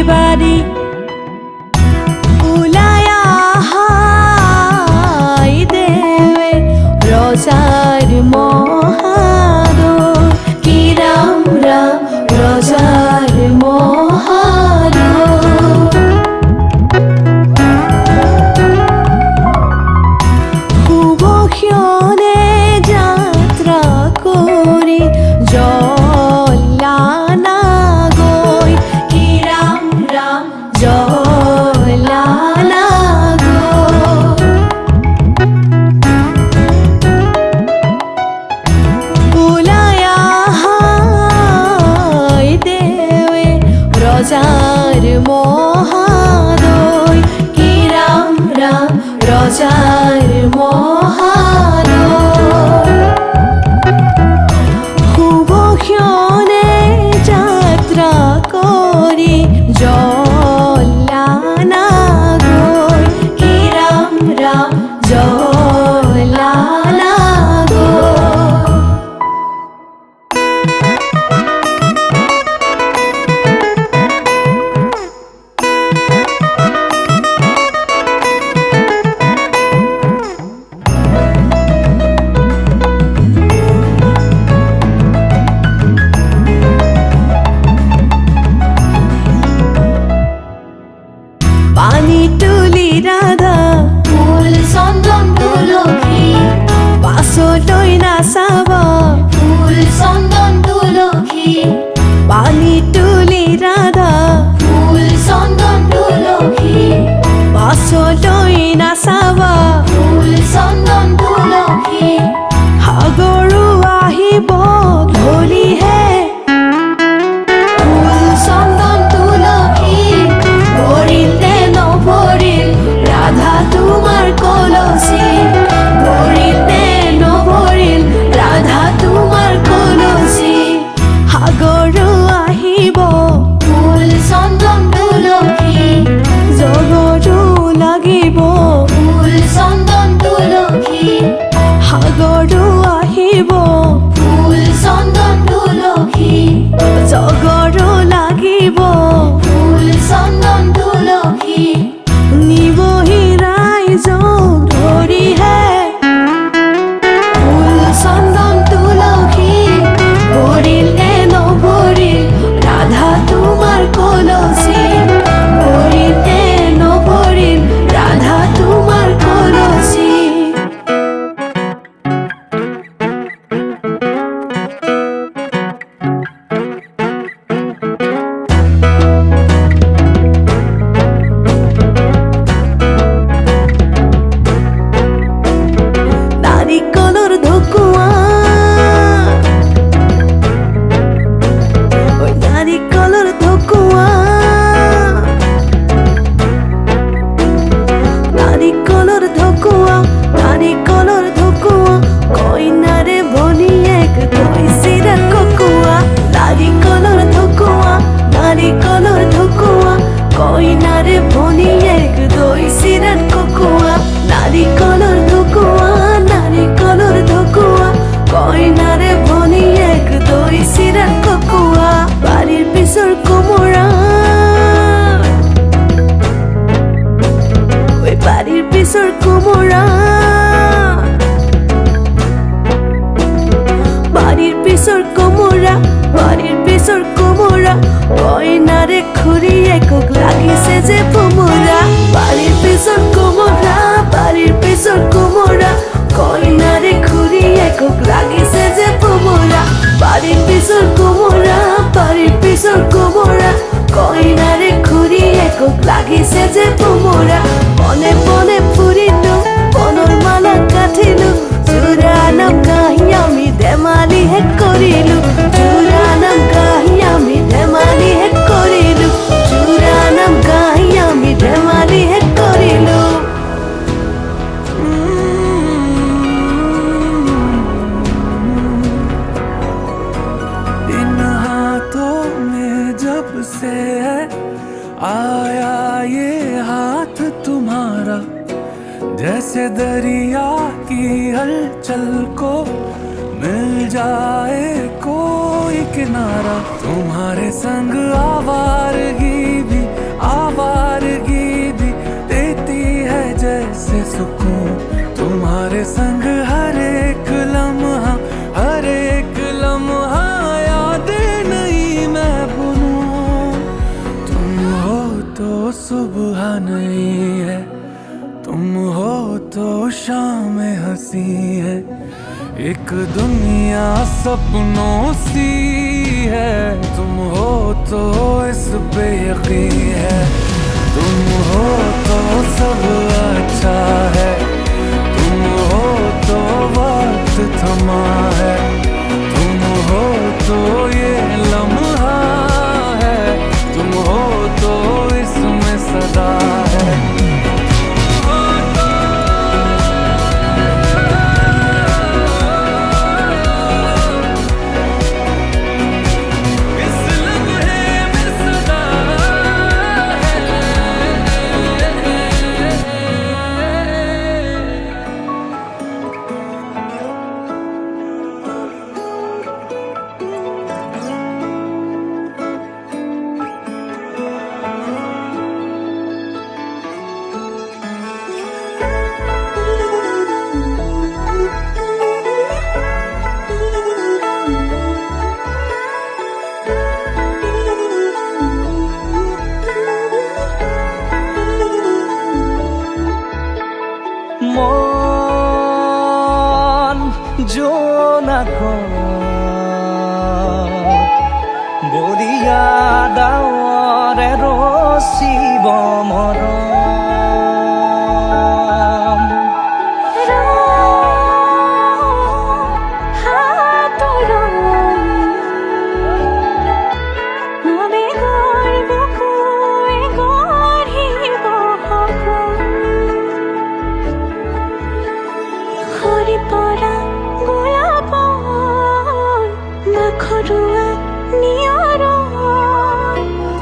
বাড়ি উলায়া হাই দেবে রোজার মহাদর কি রাম রাম রোজার মহাদর হুবক্ষণে যাত্রা করি জলানা গই কি রাম রাম জলানা বুলায়া হাই দেবে রোজার মহাদয় কি রাম রাম রোজার মহাদয় হুবক্ষণে যাত্রা করি জলানা গই কি রাম রাম জলানা গই পানি তুলি রাধা ফুল চন্দন তুলসী পাছলৈ নাচাব ফুল চন্দন তুলসী পানি তুলি ৰাধা ফুল চন্দন তুলসী পাছলৈ নাচাব ফুল চন্দন তুলসী সাগৰো আহিব ধৰিহে ফুল চন্দন তুলসী ভৰিলে নভৰিল ৰাধা তোমাৰ কলচী ভৰিলে নভৰিল ৰাধা তোমাৰ কলচী সাগৰো আহিব ফুল চন্দন তুলসী জগৰো লাগিব ফুল চন্দন তুলসী সাগৰো আহিব ফুল চন্দন তুলসী জগৰো লাগিব ফুল চন্দন তুলসী নিবহি ৰাইজক ধৰিহে ফুল চন্দন তুলসী ভৰিলে নভৰিল ৰাধা তোমাৰ কলচী ভৰিলে নভৰিল ৰাধা তোমাৰ কলচী নাৰিকলৰ ঢকুৱা ঐ নাৰিকলৰ ঢকুৱা নাৰিকলৰ ঢকুৱা নাৰিকলৰ ঢকুৱা কইনাৰে ভনীয়েক কৈছিৰা ককোৱা নাৰিকলৰ ঢকুৱা নাৰিকলৰ ঢকুৱা কইনাৰে ভনীয়েক কৈছিৰা ককোৱা নাৰিকলৰ ঢকুৱা নাৰিকলৰ ঢকুৱা কইনাৰে ভনীয়েক কৈছিৰা ককোৱা বাৰীৰ পিছৰ কোমোৰা ঐ বাৰীৰ পিছৰ কোমোৰা বাৰীৰ পিছৰ কোমোৰা বাৰীৰ পিছৰ কোমোৰা কইনাৰে খুৰীয়েকক লাগিছে যে ভোমোৰা বাৰীৰ পিছৰ কোমোৰা বাৰীৰ পিছৰ কোমোৰা কইনাৰে খুৰীয়েকক লাগিছে যে ভোমোৰা বাৰীৰ পিছৰ কোমোৰা বাৰীৰ পিছৰ কোমোৰা কইনাৰে খুৰীয়েকক লাগিছে যে ভোমোৰা বনে বনে ফুৰিলো বনৰ মালা কাঠিলো জোৰা নাম গাহি আমি ধেমালিহে কৰিলো জোৰা নাম গাহি আমি ধেমালিহে কৰিলো জোৰা নাম গাহি আমি ধেমালিহে কৰিলো इन हाथों में जब से है आया ये हाथ तुम्हारा जैसे दरिया की हलचल को मिल जाए कोई किनारा तुम्हारे संग आवारगी भी तो सुबह नहीं है, तुम हो तो शाम हंसी है। एक दुनिया सपनों सी है, तुम हो तो इस पे यकीन है। तुम हो तो सब अच्छा है, तुम हो तो वक्त थमा है। तुम हो तो ये लम्हा है, तुम हो तो इसमें सदा है। মন জোনাকৰ বৰিয়া ডাৱৰে ৰচিব মৰম।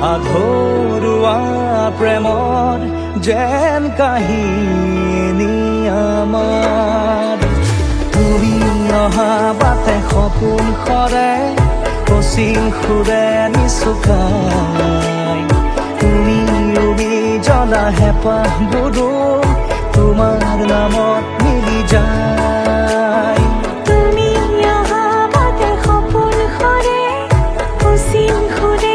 আধৰুৱা প্ৰেমৰ যেন কাহিনী আমাৰ। তুমি অহা বাটে সপোন সৰে, অচিন সুৰে নিচুকাই। তুমি ৰুবি জ্বলা হেঁপাহবোৰো তোমাৰ নামত মিলি যায়। তুমি অহা বাটে সপোন সৰে, অচিন সুৰে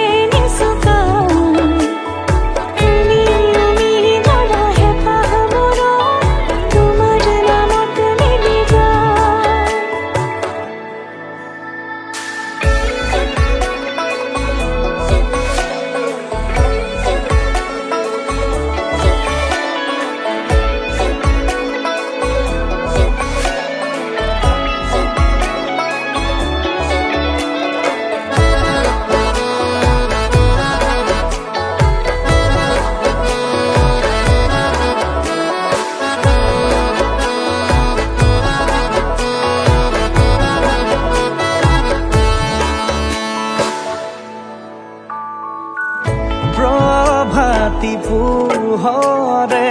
প্ৰভাতী পোহৰে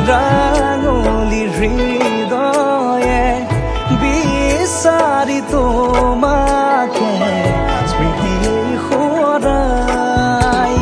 ৰাঙলী হৃদয়ে বিচাৰি তোমাকে স্মৃতি সোঁৱৰাই।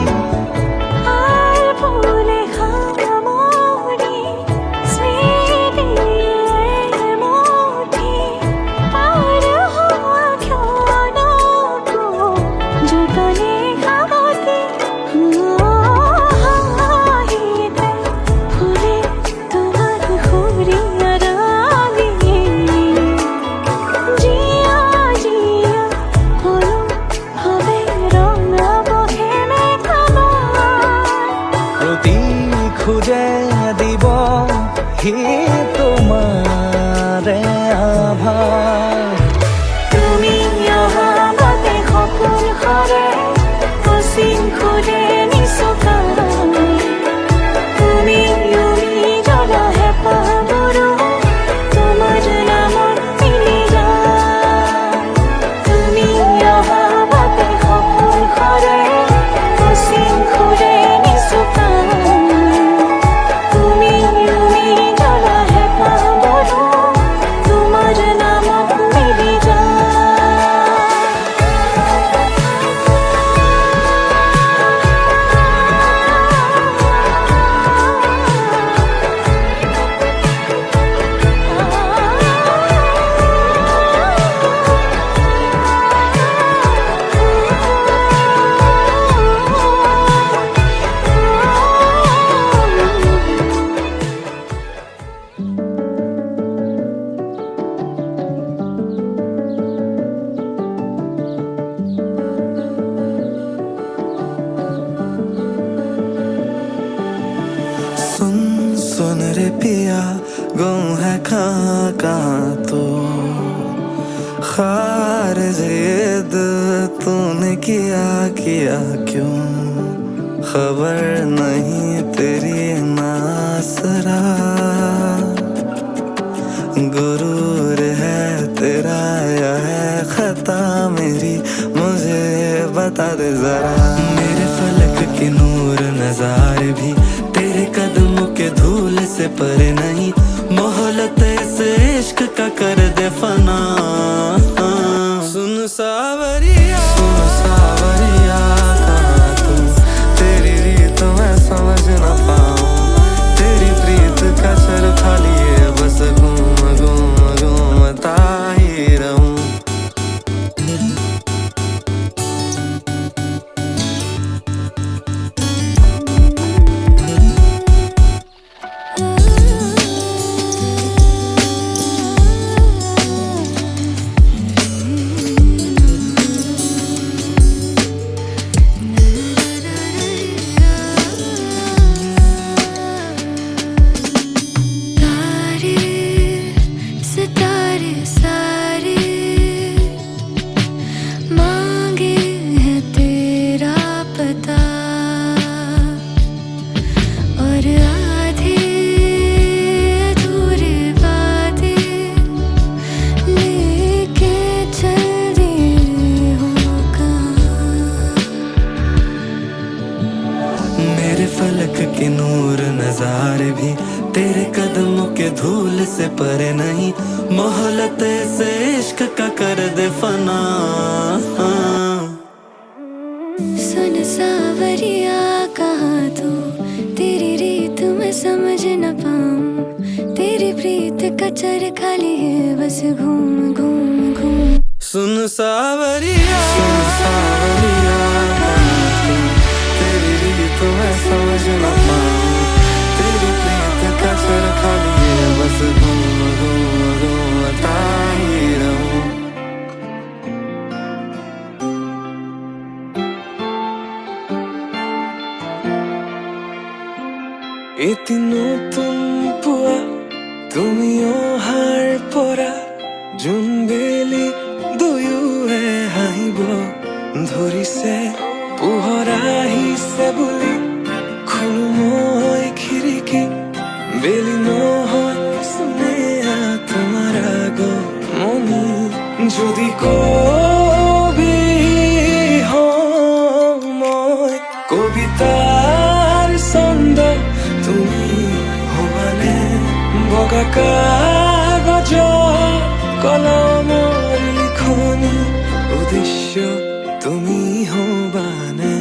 খুঁজে দিব হি তোমাৰে আভাস। তুমি অহা বাটে সপোন সৰে, অচিন সুৰে নিচুকাই। তুমি ৰুবি জ্বলা হেঁপাহবোৰো তোমাৰ নামত মিলি যায়। তুমি অহা বাটে সপোন সৰে, অচিন সুৰে নিচুকাই। তুমি জ্বলা पिया गुम है कहाँ कहाँ तो खार जिद तूने किया किया क्यों खबर नहीं तेरी नासरा गुरूर है तेरा या है खता मेरी मुझे बता दे जरा मेरे फलक के नूर नजारे भी तेरे कदमों के धूल से परे नहीं मोहलत से इश्क का कर दे फना सुन सावरिया कहाँ तू तेरी रीत मैं समझ ना पाऊं तेरी प्रीत का सर खाली है बस घूम घूम घूमता ही रहूं सितारे सारे मांगे हैं तेरा पता और आधे अधूरे वादे लेके चल दिए हो कहाँ मेरे फलक के नूर नजारे भी तेरे कदमों के धूल से परे नहीं मोहलत से इश्क का कर दे फना सुन सावरिया कहाँ तू तेरी रीत मैं समझ न पाऊं तेरी प्रीत का चर खाली है बस घूम घूम घूम सुन सावरिया तेरी रीत मैं समझ न पाऊं तेरी प्रीत का सर खाली है बस घूम घूम घूमता ही रहूं এটি নতুন পুয়া তুমিও হাড় পরা জোন বেলি দুয়োৱে হাঁহিব ধৰিছে পোহৰ আহিছে বুলি খোলো মই খিৰিকী বেলি নহয় স্নেহা তোমাৰ আগমনি যদি কবি হওঁ মই কবিতাৰ ছন্দ তুমি হবানে বগা কাগজ কলমৰ লিখনি উদ্দেশ্য তুমি হবানে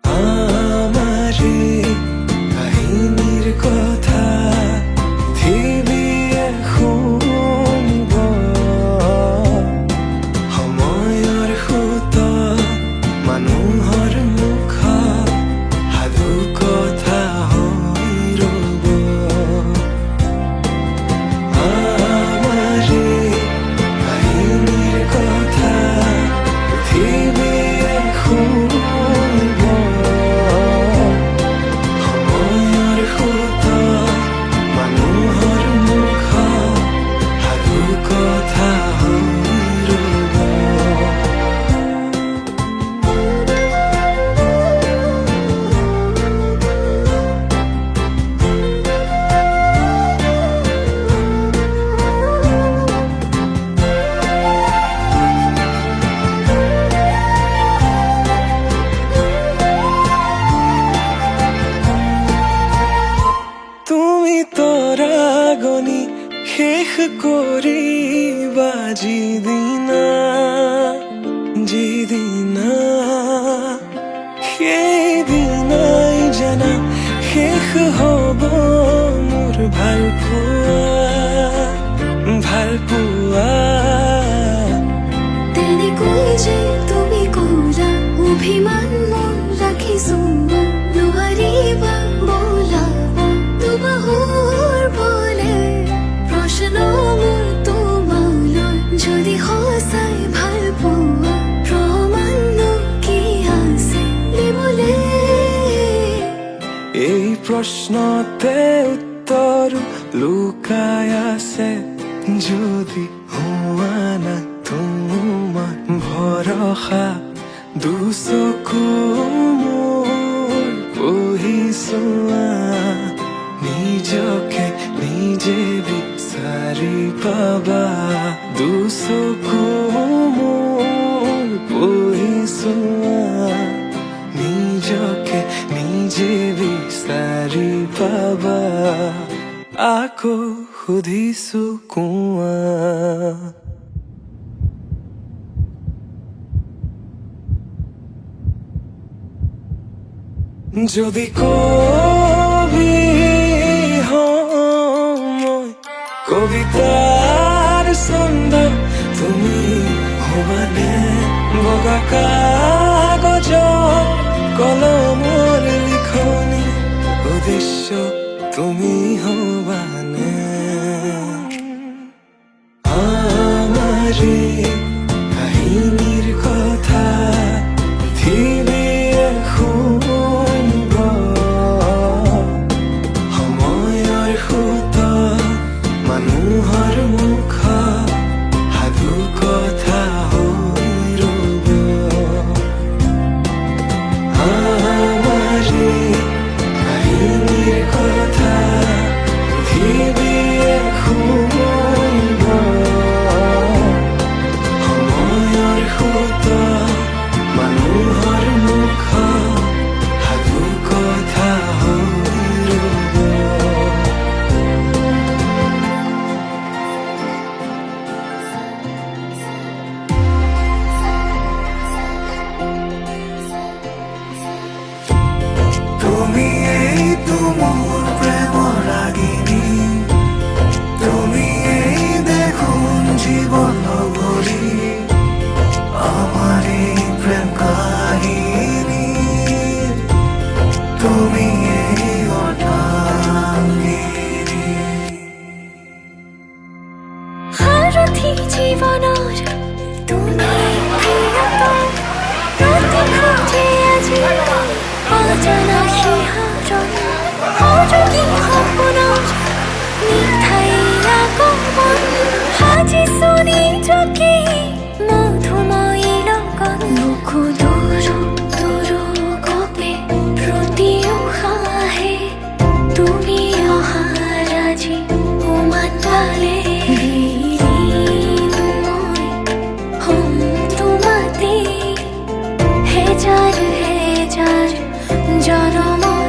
আমাৰে কাহিনীৰ কথা পৃথিৱীয়ে শুনিব সময়ৰ সুত মানুহৰ মুখত সাধু কথা হৈ ৰ'ব আমাৰে কাহিনীৰ কথা পৃথিৱীয়ে শুনিব সময়ৰ সুত মানুহৰ মুখত সাধু কথা হৈ ৰ'ব তুমি তৰাগনি শেষ কৰিবা যিদিনা সেইদিনাই জানা শেষ হ'ব মোৰ ভাল পোৱা তেনেকৈ যে তুমি ক'লা অভিমান মোৰ ৰাখিছো নোৱাৰিবা বোলাব দুবাহুৰ বলে প্ৰশ্ন মোৰ তোমালৈ যদি সঁচাই ভাল পোৱা প্ৰমাণ কি আছে দিবলৈ এই প্ৰশ্নতে উত্তৰ লুকাই আছে যদি হোৱা না তোমাৰ ভৰসা দুচকু মোৰ পঢ়িছোৱা নিজকে নিজে বিচাৰি পাবা দুচকু মোৰ পঢ়িছোৱা নিজকে নিজে বিচাৰি পাবা আকৌ সুধিছো কোৱা যদি কবি মই কবিতাৰ ছন্দ তুমি হবানে বগা কাগজ কলমৰ লিখনি উদ্দেশ্য তুমি হবানে আমাৰে কাহিনীৰ কথা পৃথিৱীয়ে শুনিব সময়ৰ সোঁতত মানুহৰ মুখ সাধু কথা হৈ ৰ'ব আমাৰে কাহিনীৰ কথা পৃথিৱীয়ে শুনিব সময়ৰ সোঁতত মানুহৰ মুখ সাধু কথা হৈ ৰ'ব তুমি এইটো মোৰ প্ৰেমৰ ৰাগিনী তুমি এই দেখোন জীৱন নগৰী আমাৰ এই প্ৰেম কাহিনী তুমি এই অৰ্ধাংগিনী সাৰথি জীৱনৰ তুমি প্ৰিয়তম প্ৰতি খোজে আজি অজনা শিহৰণ সৰগী সপোনৰ মিঠাই আগমন সাজিছো নিজকে মধুময়ী লগত বুকু দুৰু দুৰু কপে প্ৰতি উশাহে তুমি অহাৰ আজি উমান পালে হেজাৰ হেজাৰ জনম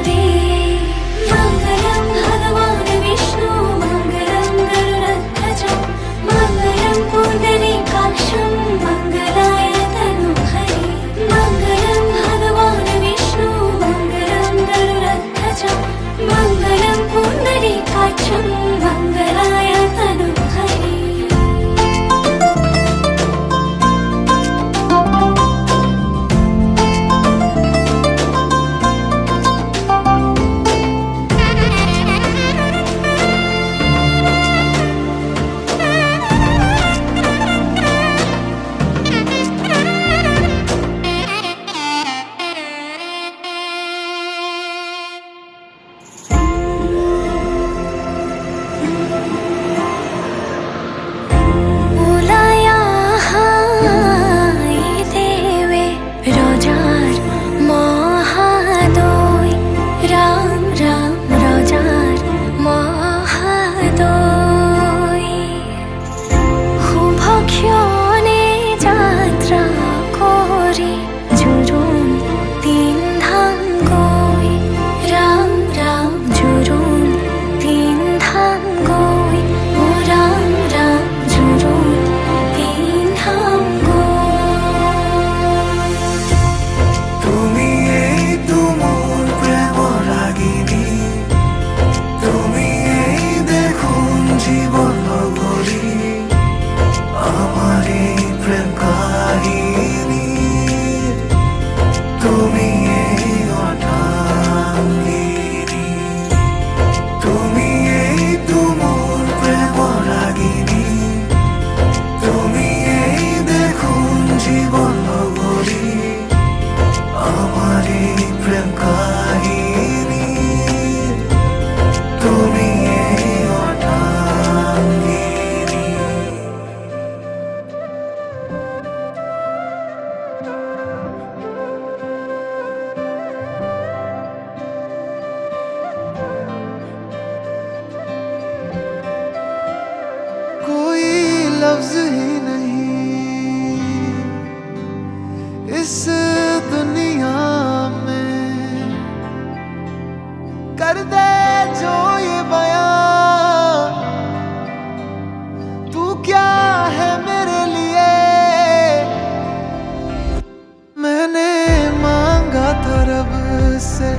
से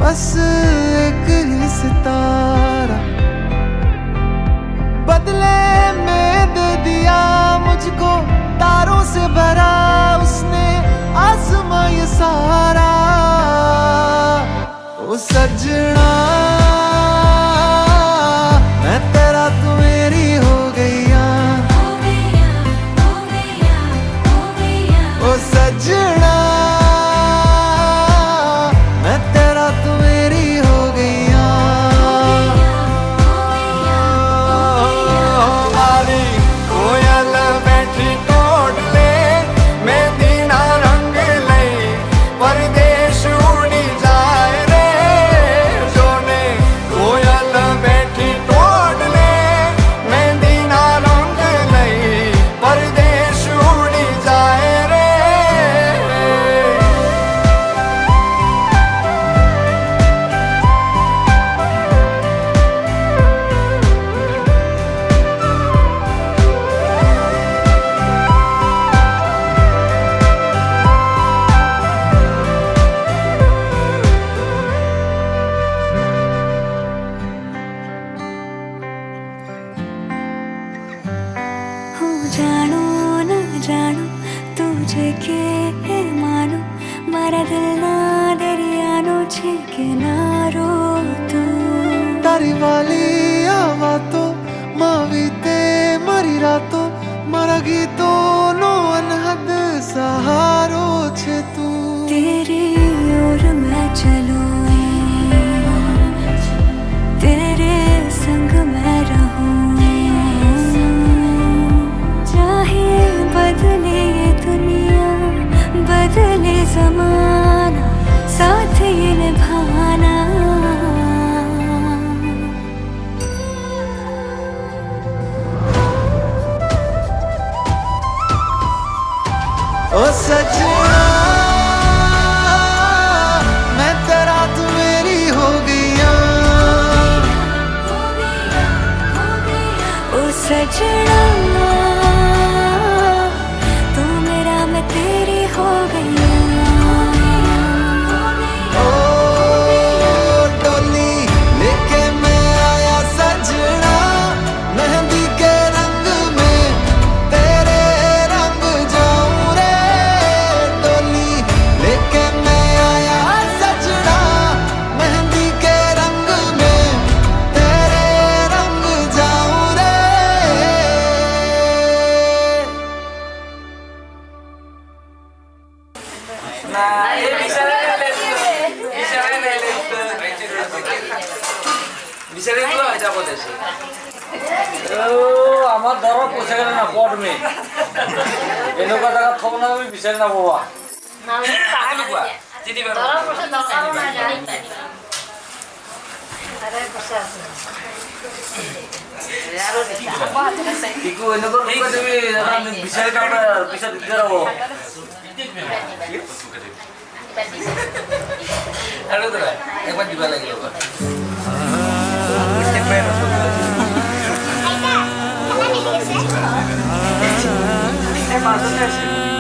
बस एक ही सितारा बदले में दे दिया मुझको तारों से भरा उसने आसमां ये सारा ओ सजना मैं तेरा तू मेरी हो गईया ओ सजना मैं तेरा तू मेरी हो गईया वाली कोयल बैठी टोट ले मैं दीना रंग लई परदेश उड़ी जाए रे जोने कोयल बैठी टोट ले मैं दीना रंग लई परदेश उड़ी जाए रे हो जानो न जानो तुझे के मानो मारा दिल ना दरियानो छे के नारो तू તારી વાલી આવા તો માવીતે મારી રાતો મારા ગીતોનો અનહદ સહારો છે તું तेरी ओर मैं चलूं तेरे संग मैं रहूं चाहे बदले ये दुनिया बदले जमाना साथ ये निभाना ओ सजना मैं तेरा तू मेरी हो गईया ओ सजना तू मेरा मैं तेरी हो गई ओ डोली लेके मैं आया सजना मेहंदी के रंग में तेरे रंग जाऊं रे डोली लेके मैं आया सजना मेहंदी के रंग में तेरे रंग जाऊं रे আমার ধরো পয়সা গেলে না পড়বে এনেকুৱা জায়গা থব না আমি বিচাৰি নাপাবা টিকু এনেকুৱা লোকে তুমি আমি বিচাৰি কাটা পিছত দিগদাৰ হ'ব আৰু দাদা একবাৰ দিবা লাগিব মাজতে আছে